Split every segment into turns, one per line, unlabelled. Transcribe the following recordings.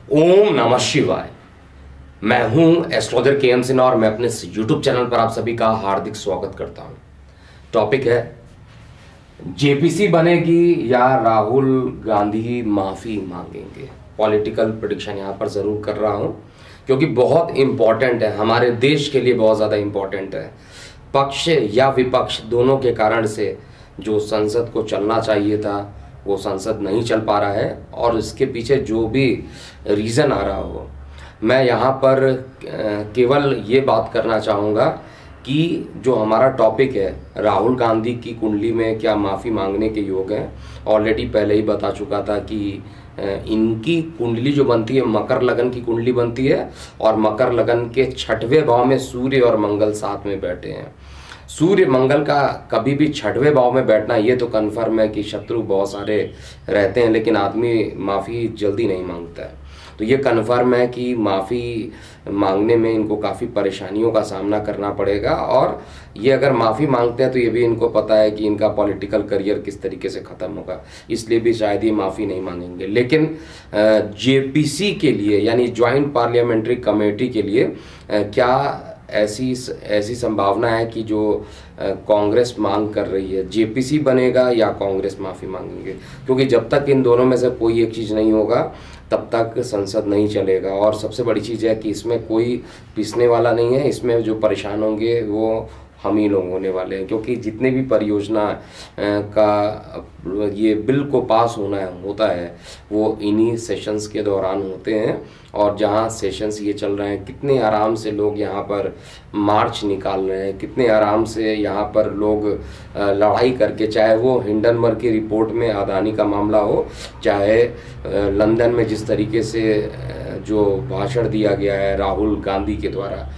ओम नमः शिवाय। मैं हूं एस्ट्रोलॉजर के एम सिन्हा और मैं अपने यूट्यूब चैनल पर आप सभी का हार्दिक स्वागत करता हूं। टॉपिक है जेपीसी बनेगी या राहुल गांधी माफी मांगेंगे। पॉलिटिकल प्रेडिक्शन यहां पर जरूर कर रहा हूं क्योंकि बहुत इंपॉर्टेंट है, हमारे देश के लिए बहुत ज़्यादा इंपॉर्टेंट है। पक्ष या विपक्ष दोनों के कारण से जो संसद को चलना चाहिए था वो संसद नहीं चल पा रहा है और इसके पीछे जो भी रीज़न आ रहा हो, मैं यहाँ पर केवल ये बात करना चाहूँगा कि जो हमारा टॉपिक है राहुल गांधी की कुंडली में क्या माफ़ी मांगने के योग हैं। ऑलरेडी पहले ही बता चुका था कि इनकी कुंडली जो बनती है मकर लगन की कुंडली बनती है और मकर लगन के 6वें भाव में सूर्य और मंगल साथ में बैठे हैं। सूर्य मंगल का कभी भी 6वें भाव में बैठना ये तो कन्फर्म है कि शत्रु बहुत सारे रहते हैं लेकिन आदमी माफ़ी जल्दी नहीं मांगता है। तो ये कन्फर्म है कि माफ़ी मांगने में इनको काफ़ी परेशानियों का सामना करना पड़ेगा और ये अगर माफ़ी मांगते हैं तो ये भी इनको पता है कि इनका पॉलिटिकल करियर किस तरीके से ख़त्म होगा, इसलिए भी शायद ये माफ़ी नहीं मांगेंगे। लेकिन जेपीसी के लिए यानी ज्वाइंट पार्लियामेंट्री कमेटी के लिए क्या ऐसी संभावना है कि जो कांग्रेस मांग कर रही है जेपीसी बनेगा या कांग्रेस माफ़ी मांगेंगे, क्योंकि जब तक इन दोनों में से कोई एक चीज़ नहीं होगा तब तक संसद नहीं चलेगा। और सबसे बड़ी चीज़ है कि इसमें कोई पिसने वाला नहीं है, इसमें जो परेशान होंगे वो हम ही लोग होने वाले हैं, क्योंकि जितने भी परियोजना का ये बिल को पास होता है वो इन्हीं सेशंस के दौरान होते हैं। और जहाँ सेशंस ये चल रहे हैं कितने आराम से लोग यहाँ पर मार्च निकाल रहे हैं, कितने आराम से यहाँ पर लोग लड़ाई करके, चाहे वो हिंडनबर्ग की रिपोर्ट में अदानी का मामला हो, चाहे लंदन में जिस तरीके से जो भाषण दिया गया है राहुल गांधी के द्वारा,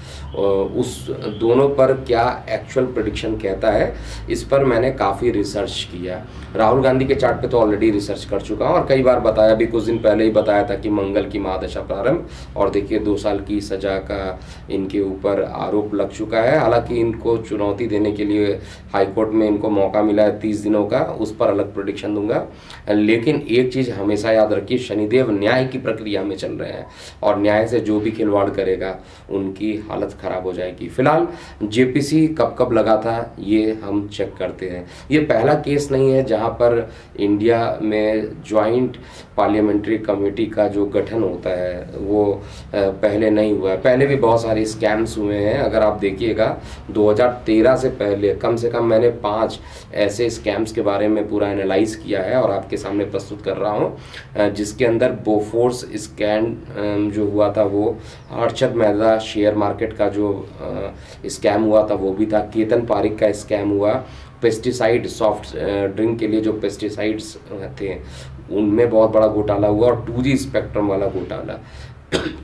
उस दोनों पर क्या एक्चुअल प्रेडिक्शन कहता है, इस पर मैंने काफ़ी रिसर्च किया। राहुल गांधी के चार्ट पे तो ऑलरेडी रिसर्च कर चुका हूँ और कई बार बताया भी, कुछ दिन पहले ही बताया था कि मंगल की महादशा प्रारंभ, और देखिए 2 साल की सज़ा का इनके ऊपर आरोप लग चुका है। हालांकि इनको चुनौती देने के लिए हाईकोर्ट में इनको मौका मिला है 30 दिनों का, उस पर अलग प्रेडिक्शन दूंगा। लेकिन एक चीज़ हमेशा याद रखिए, शनिदेव न्याय की प्रक्रिया में चल रहे हैं और न्याय से जो भी खिलवाड़ करेगा उनकी हालत खराब हो जाएगी। फिलहाल जेपीसी कब लगा था ये हम चेक करते हैं। ये पहला केस नहीं है जहां पर इंडिया में ज्वाइंट पार्लियामेंट्री कमेटी का जो गठन होता है वो पहले नहीं हुआ है। पहले भी बहुत सारे स्कैम्स हुए हैं। अगर आप देखिएगा 2013 से पहले कम से कम मैंने 5 ऐसे स्कैम्स के बारे में पूरा एनालाइज किया है और आपके सामने प्रस्तुत कर रहा हूं, जिसके अंदर बोफोर्स स्कैम जो हुआ था वो, अर्शद मेहता शेयर मार्केट का जो स्कैम हुआ था वो भी था, केतन पारिक का स्कैम हुआ, पेस्टिसाइड सॉफ्ट ड्रिंक के लिए जो पेस्टिसाइड्स थे उनमें बहुत बड़ा घोटाला हुआ और 2G स्पेक्ट्रम वाला घोटाला।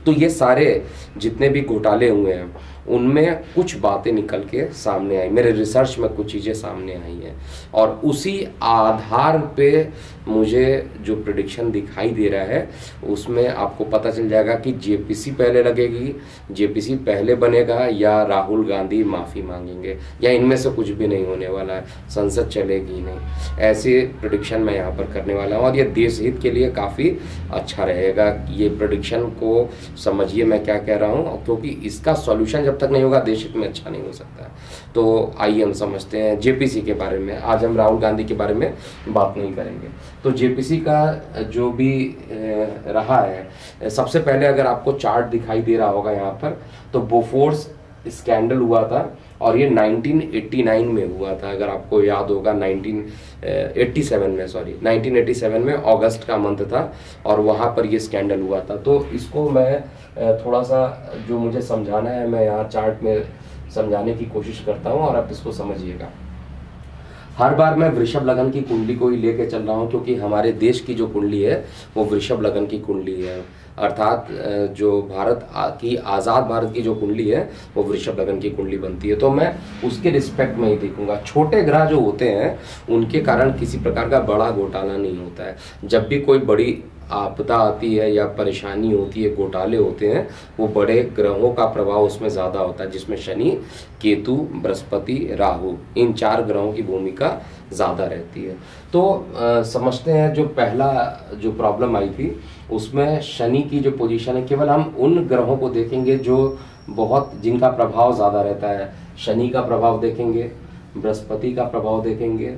तो ये सारे जितने भी घोटाले हुए हैं उनमें कुछ बातें निकल के सामने आई, मेरे रिसर्च में कुछ चीज़ें सामने आई हैं और उसी आधार पे मुझे जो प्रेडिक्शन दिखाई दे रहा है उसमें आपको पता चल जाएगा कि जेपीसी पहले लगेगी, जेपीसी पहले बनेगा या राहुल गांधी माफ़ी मांगेंगे, या इनमें से कुछ भी नहीं होने वाला है, संसद चलेगी नहीं। ऐसे प्रेडिक्शन मैं यहाँ पर करने वाला हूँ और ये देश हित के लिए काफ़ी अच्छा रहेगा। ये प्रेडिक्शन को समझिए मैं क्या कह रहा हूँ, क्योंकि इसका सॉल्यूशन जब तक नहीं होगा देश हित में अच्छा नहीं हो सकता। तो आइए हम समझते हैं जेपीसी के बारे में। आज हम राहुल गांधी के बारे में बात नहीं करेंगे। तो जेपीसी का जो भी रहा है, सबसे पहले अगर आपको चार्ट दिखाई दे रहा होगा यहाँ पर, तो बोफोर्स स्कैंडल हुआ था और ये 1989 में हुआ था। अगर आपको याद होगा 1987 में अगस्त का मंथ था और वहाँ पर ये स्कैंडल हुआ था। तो इसको मैं थोड़ा सा जो मुझे समझाना है मैं यहाँ चार्ट में समझाने की कोशिश करता हूँ और आप इसको समझिएगा। हर बार मैं वृषभ लगन की कुंडली को ही लेके चल रहा हूँ क्योंकि हमारे देश की जो कुंडली है वो वृषभ लगन की कुंडली है, अर्थात जो भारत की आज़ाद भारत की जो कुंडली है वो वृषभ लगन की कुंडली बनती है। तो मैं उसके रिस्पेक्ट में ही देखूंगा। छोटे ग्रह जो होते हैं उनके कारण किसी प्रकार का बड़ा घोटाला नहीं होता है। जब भी कोई बड़ी आपदा आती है या परेशानी होती है, घोटाले होते हैं, वो बड़े ग्रहों का प्रभाव उसमें ज़्यादा होता है, जिसमें शनि, केतु, बृहस्पति, राहु, इन 4 ग्रहों की भूमिका ज़्यादा रहती है। तो समझते हैं जो पहला जो प्रॉब्लम आई थी उसमें शनि की जो पोजीशन है, केवल हम उन ग्रहों को देखेंगे जो बहुत जिनका प्रभाव ज़्यादा रहता है। शनि का प्रभाव देखेंगे, बृहस्पति का प्रभाव देखेंगे,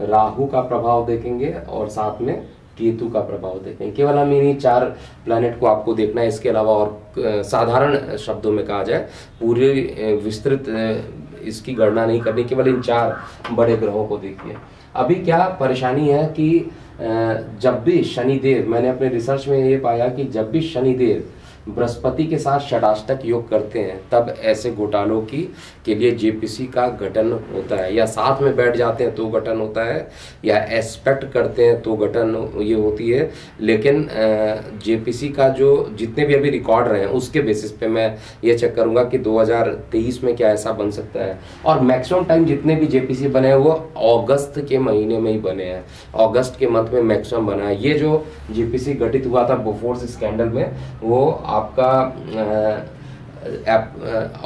राहु का प्रभाव देखेंगे और साथ में केतु का प्रभाव देखेंगे। केवल हम इन्हीं 4 प्लैनेट को आपको देखना है। इसके अलावा और साधारण शब्दों में कहा जाए, पूरे विस्तृत इसकी गणना नहीं करनी, केवल इन 4 बड़े ग्रहों को देखिए। अभी क्या परेशानी है कि जब भी शनिदेव, मैंने अपने रिसर्च में ये पाया कि जब भी शनिदेव बृहस्पति के साथ षडाष्टक योग करते हैं तब ऐसे घोटालों के लिए जेपीसी का गठन होता है, या साथ में बैठ जाते हैं तो गठन होता है, या एस्पेक्ट करते हैं तो गठन ये होती है। लेकिन जेपीसी का जो जितने भी अभी रिकॉर्ड रहे हैं उसके बेसिस पे मैं ये चेक करूंगा कि 2023 में क्या ऐसा बन सकता है। और मैक्सिमम टाइम जितने भी जेपीसी बने हैं वो अगस्त के महीने में ही बने हैं, अगस्त के मंथ में मैक्सिमम बना है। ये जो जेपीसी गठित हुआ था बोफोर्स स्कैंडल में, वो आपका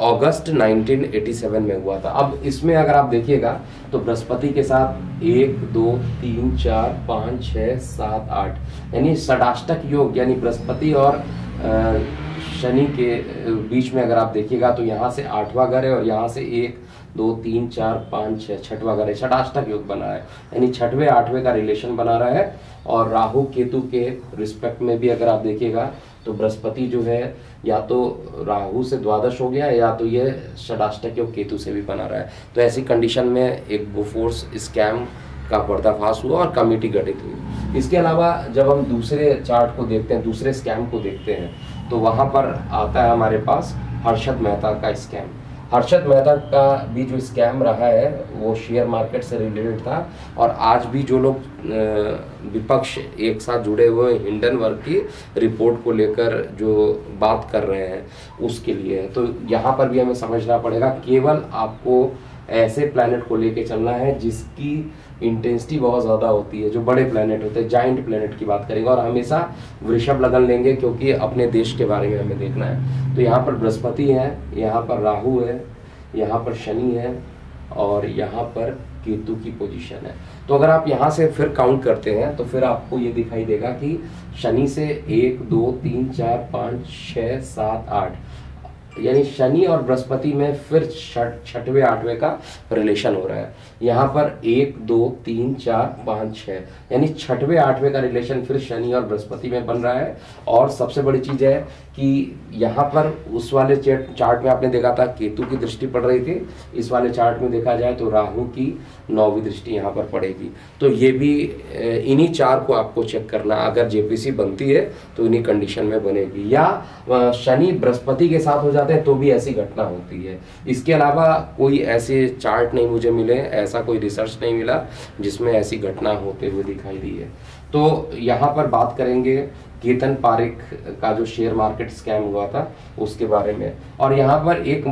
अगस्त 1987 में हुआ था। अब इसमें अगर आप देखिएगा तो बृहस्पति के साथ 1 2 3 4 5 6 7 8 यानी षडाष्टक योग, यानी बृहस्पति और शनि के बीच में अगर आप देखिएगा तो यहाँ से 8वां घर है और यहाँ से 1 2 3 4 5 6 6वां घर है, षडाष्टक योग बना है, यानी 6वें 8वें का रिलेशन बना रहा है। और राहु केतु के रिस्पेक्ट में भी अगर आप देखिएगा तो बृहस्पति जो है या तो राहु से द्वादश हो गया, या तो ये षडाष्टक योग केतु से भी बना रहा है। तो ऐसी कंडीशन में एक बोफोर्स स्कैम का पर्दाफाश हुआ और कमेटी गठित हुई। इसके अलावा जब हम दूसरे चार्ट को देखते हैं, दूसरे स्कैम को देखते हैं, तो वहाँ पर आता है हमारे पास हर्षद मेहता का स्कैम। हर्षद मेहता का भी जो स्कैम रहा है वो शेयर मार्केट से रिलेटेड था, और आज भी जो लोग विपक्ष एक साथ जुड़े हुए हिंडनबर्ग की रिपोर्ट को लेकर जो बात कर रहे हैं उसके लिए है। तो यहाँ पर भी हमें समझना पड़ेगा, केवल आपको ऐसे प्लैनेट को लेके चलना है जिसकी इंटेंसिटी बहुत ज़्यादा होती है, जो बड़े प्लैनेट होते हैं, जाइंट प्लैनेट की बात करेंगे, और हमेशा वृषभ लगन लेंगे क्योंकि अपने देश के बारे में हमें देखना है। तो यहाँ पर बृहस्पति है, यहाँ पर राहु है, यहाँ पर शनि है और यहाँ पर केतु की पोजीशन है। तो अगर आप यहाँ से फिर काउंट करते हैं तो फिर आपको ये दिखाई देगा कि शनि से 1 2 3 4 5 6 7 8 यानी शनि और बृहस्पति में फिर 6वें 8वें का रिलेशन हो रहा है। यहाँ पर 1 2 3 4 5 6 यानी 6वें 8वें का रिलेशन फिर शनि और बृहस्पति में बन रहा है। और सबसे बड़ी चीज है कि यहाँ पर उस वाले चार्ट में आपने देखा था केतु की दृष्टि पड़ रही थी, इस वाले चार्ट में देखा जाए तो राहु की 9वीं दृष्टि यहाँ पर पड़ेगी। तो ये भी इन्हीं 4 को आपको चेक करना, अगर जेपीसी बनती है तो इन्हीं कंडीशन में बनेगी, या शनि बृहस्पति के साथ हो जाते हैं तो भी ऐसी घटना होती है। इसके अलावा कोई ऐसे चार्ट नहीं मुझे मिले, ऐसा कोई रिसर्च नहीं मिला जिसमें ऐसी घटना होते हुए दिखाई दी है। तो यहाँ पर बात करेंगे केतन पारेख का जो शेयर मार्केट स्कैम हुआ था उसके बारे में। और यहाँ पर एक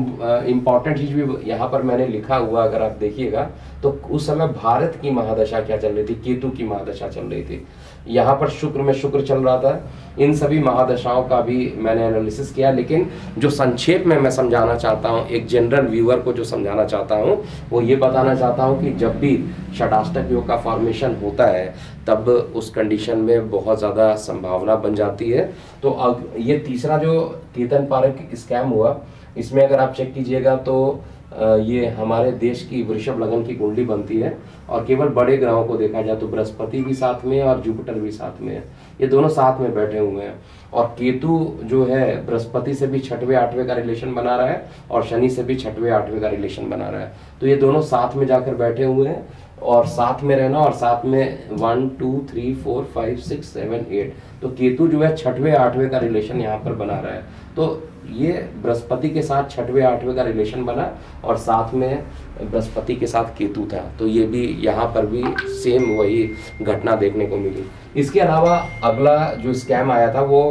इम्पॉर्टेंट चीज भी यहाँ पर मैंने लिखा हुआ, अगर आप देखिएगा तो उस समय भारत की महादशा क्या चल रही थी, केतु की महादशा चल रही थी। यहाँ पर शुक्र में शुक्र चल रहा था। इन सभी महादशाओं का भी मैंने एनालिसिस किया, लेकिन जो संक्षेप में मैं समझाना चाहता हूँ, एक जनरल व्यूअर को जो समझाना चाहता हूँ वो ये बताना चाहता हूँ कि जब भी षडाष्टक योग का फॉर्मेशन होता है तब उस कंडीशन में बहुत ज़्यादा संभावना बन जाती है। तो अब ये तीसरा जो केतन पारेख स्कैम हुआ, इसमें अगर आप चेक कीजिएगा तो ये हमारे देश की वृषभ लगन की कुंडली बनती है, और केवल बड़े ग्रहों को देखा जाए तो बृहस्पति भी साथ में है और जुपिटर भी साथ में है, ये दोनों साथ में बैठे हुए हैं। और केतु जो है बृहस्पति से भी 6वें 8वें का रिलेशन बना रहा है और शनि से भी 6वें 8वें का रिलेशन बना रहा है। तो ये दोनों साथ में जाकर बैठे हुए हैं, और साथ में रहना, और साथ में 1 2 3 4 5 6 7 8, तो केतु जो है 6वें 8वें का रिलेशन यहाँ पर बना रहा है। तो ये बृहस्पति के साथ 6वें 8वें का रिलेशन बना और साथ में बृहस्पति के साथ केतु था। तो ये भी यहाँ पर भी सेम वही घटना देखने को मिली। इसके अलावा अगला जो स्कैम आया था वो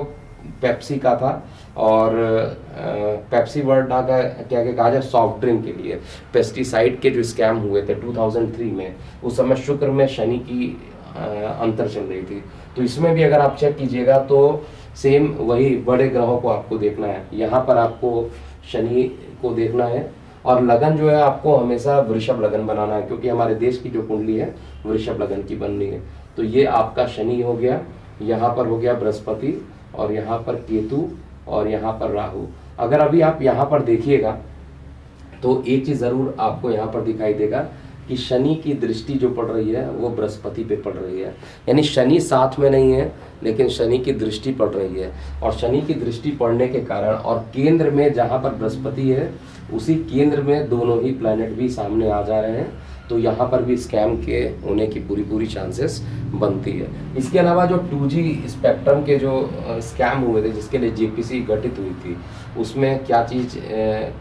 पेप्सी का था, और पेप्सी वर्ड ना क्या कहा जाए, सॉफ्ट ड्रिंक के लिए पेस्टिसाइड के जो स्कैम हुए थे 2003 में। उस समय शुक्र में शनि की अंतर चल रही थी। तो इसमें भी अगर आप चेक कीजिएगा तो सेम वही बड़े ग्रहों को आपको देखना है। यहाँ पर आपको शनि को देखना है और लगन जो है आपको हमेशा वृषभ लगन बनाना है, क्योंकि हमारे देश की जो कुंडली है वृषभ लगन की बननी है। तो ये आपका शनि हो गया, यहाँ पर हो गया बृहस्पति और यहाँ पर केतु और यहाँ पर राहु। अगर अभी आप यहाँ पर देखिएगा तो एक चीज जरूर आपको यहाँ पर दिखाई देगा कि शनि की दृष्टि जो पड़ रही है वो बृहस्पति पे पड़ रही है, यानी शनि साथ में नहीं है लेकिन शनि की दृष्टि पड़ रही है। और शनि की दृष्टि पड़ने के कारण और केंद्र में जहाँ पर बृहस्पति है उसी केंद्र में दोनों ही प्लैनेट भी सामने आ जा रहे हैं, तो यहाँ पर भी स्कैम के होने की पूरी चांसेस बनती है। इसके अलावा जो 2G स्पेक्ट्रम के जो स्कैम हुए थे जिसके लिए जेपीसी गठित हुई थी, उसमें क्या चीज़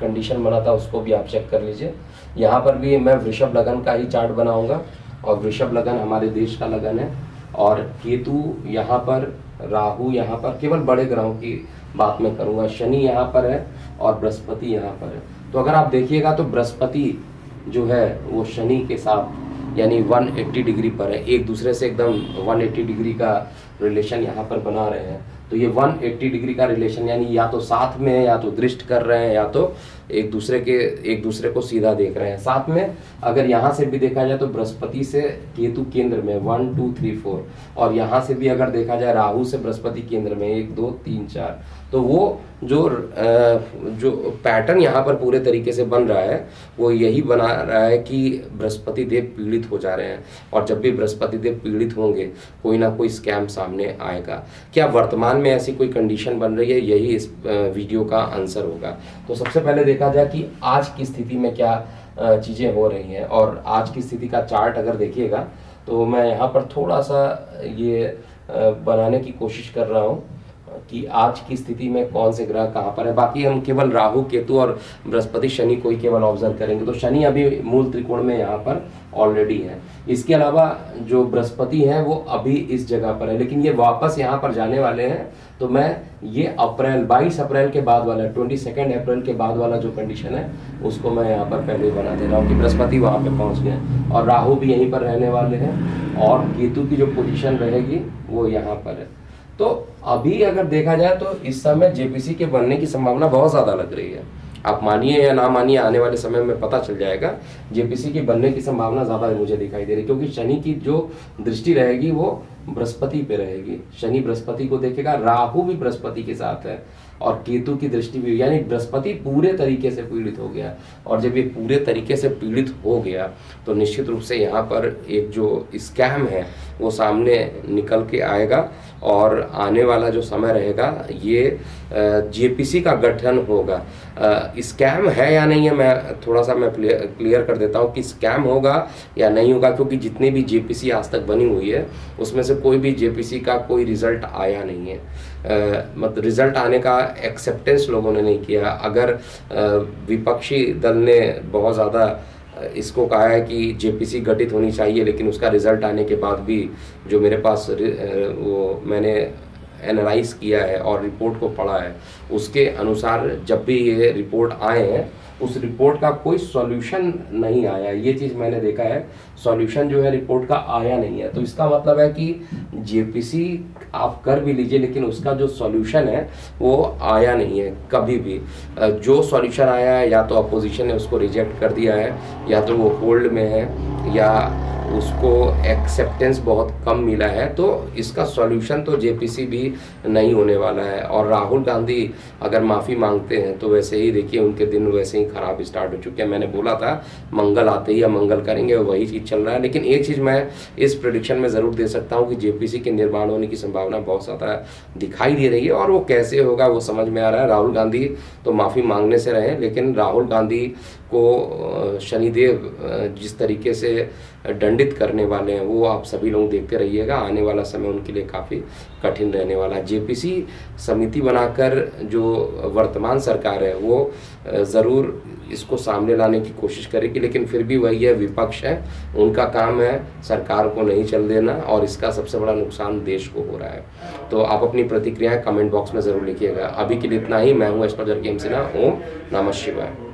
कंडीशन बना था उसको भी आप चेक कर लीजिए। यहाँ पर भी मैं वृषभ लगन का ही चार्ट बनाऊंगा और वृषभ लगन हमारे देश का लगन है और केतु यहाँ पर, राहु यहाँ पर, केवल बड़े ग्रहों की बात मैं करूँगा। शनि यहाँ पर है और बृहस्पति यहाँ पर है। तो अगर आप देखिएगा तो बृहस्पति जो है वो शनि के साथ यानी 180 डिग्री पर है, एक दूसरे से एकदम 180 डिग्री का रिलेशन यहाँ पर बना रहे हैं। तो ये 180 डिग्री का रिलेशन यानी या तो साथ में है या तो दृष्ट कर रहे हैं या तो एक दूसरे को सीधा देख रहे हैं। साथ में अगर यहाँ से भी देखा जाए तो बृहस्पति से केतु केंद्र में 1 2 3 4 और यहाँ से भी अगर देखा जाए राहु से बृहस्पति केंद्र में 1 2 3 4, तो वो जो पैटर्न यहाँ पर पूरे तरीके से बन रहा है वो यही बना रहा है कि बृहस्पति देव पीड़ित हो जा रहे हैं। और जब भी बृहस्पति देव पीड़ित होंगे कोई ना कोई स्कैम सामने आएगा। क्या वर्तमान में ऐसी कोई कंडीशन बन रही है, यही इस वीडियो का आंसर होगा। तो सबसे पहले देखा जाए कि आज की स्थिति में क्या चीज़ें हो रही हैं। और आज की स्थिति का चार्ट अगर देखिएगा तो मैं यहाँ पर थोड़ा सा ये बनाने की कोशिश कर रहा हूँ कि आज की स्थिति में कौन से ग्रह कहाँ पर है। बाकी हम केवल राहु केतु और बृहस्पति शनि को ही केवल ऑब्जर्व करेंगे। तो शनि अभी मूल त्रिकोण में यहाँ पर ऑलरेडी है। इसके अलावा जो बृहस्पति है वो अभी इस जगह पर है, लेकिन ये वापस यहाँ पर जाने वाले हैं। तो मैं ये 22 अप्रैल के बाद वाला 22 अप्रैल के बाद वाला जो कंडीशन है उसको मैं यहाँ पर पहले ही बना दे रहा हूँ कि बृहस्पति वहाँ पे पहुँच गए और राहु भी यहीं पर रहने वाले हैं और केतु की जो पोजीशन रहेगी वो यहाँ पर है। तो अभी अगर देखा जाए तो इस समय जेपीसी के बनने की संभावना बहुत ज़्यादा लग रही है। आप मानिए या ना मानिए, आने वाले समय में पता चल जाएगा। जेपीसी के बनने की संभावना ज़्यादा मुझे दिखाई दे रही है, क्योंकि शनि की जो दृष्टि रहेगी वो बृहस्पति पे रहेगी। शनि बृहस्पति को देखेगा, राहु भी बृहस्पति के साथ है और केतु की दृष्टि भी, यानी बृहस्पति पूरे तरीके से पीड़ित हो गया। और जब ये पूरे तरीके से पीड़ित हो गया तो निश्चित रूप से यहाँ पर एक जो स्कैम है वो सामने निकल के आएगा और आने वाला जो समय रहेगा ये जेपीसी का गठन होगा। स्कैम है या नहीं है मैं थोड़ा सा क्लियर कर देता हूँ कि स्कैम होगा या नहीं होगा, क्योंकि जितने भी जेपीसी आज तक बनी हुई है उसमें से कोई भी जेपीसी का कोई रिजल्ट आया नहीं है। मतलब रिजल्ट आने का एक्सेप्टेंस लोगों ने नहीं किया। अगर विपक्षी दल ने बहुत ज़्यादा इसको कहा है कि जेपीसी गठित होनी चाहिए, लेकिन उसका रिजल्ट आने के बाद भी जो मेरे पास वो मैंने एनालाइज किया है और रिपोर्ट को पढ़ा है उसके अनुसार जब भी ये रिपोर्ट आए हैं उस रिपोर्ट का कोई सॉल्यूशन नहीं आया। ये चीज़ मैंने देखा है, सॉल्यूशन जो है रिपोर्ट का आया नहीं है। तो इसका मतलब है कि जेपीसी आप कर भी लीजिए लेकिन उसका जो सॉल्यूशन है वो आया नहीं है कभी भी। जो सॉल्यूशन आया है या तो अपोजिशन ने उसको रिजेक्ट कर दिया है या तो वो होल्ड में है या उसको एक्सेप्टेंस बहुत कम मिला है। तो इसका सॉल्यूशन तो जेपीसी भी नहीं होने वाला है। और राहुल गांधी अगर माफ़ी मांगते हैं तो वैसे ही देखिए उनके दिन वैसे ही खराब स्टार्ट हो चुके हैं। मैंने बोला था मंगल आते ही अमंगल करेंगे, वही चीज़ चल रहा है। लेकिन एक चीज़ मैं इस प्रेडिक्शन में ज़रूर दे सकता हूँ कि जेपीसी के निर्माण होने की संभावना बहुत ज़्यादा दिखाई दे रही है और वो कैसे होगा वो समझ में आ रहा है। राहुल गांधी तो माफ़ी मांगने से रहे, लेकिन राहुल गांधी को शनिदेव जिस तरीके से दंडित करने वाले हैं वो आप सभी लोग देखते रहिएगा। आने वाला समय उनके लिए काफ़ी कठिन रहने वाला है। जेपीसी समिति बनाकर जो वर्तमान सरकार है वो ज़रूर इसको सामने लाने की कोशिश करेगी, लेकिन फिर भी वही है, विपक्ष है, उनका काम है सरकार को नहीं चल देना और इसका सबसे बड़ा नुकसान देश को हो रहा है। तो आप अपनी प्रतिक्रियाएं कमेंट बॉक्स में ज़रूर लिखिएगा। अभी के लिए इतना ही। मैं हूँ एस्ट्रोलॉजर के एम सिन्हा। ओम नमः शिवाय।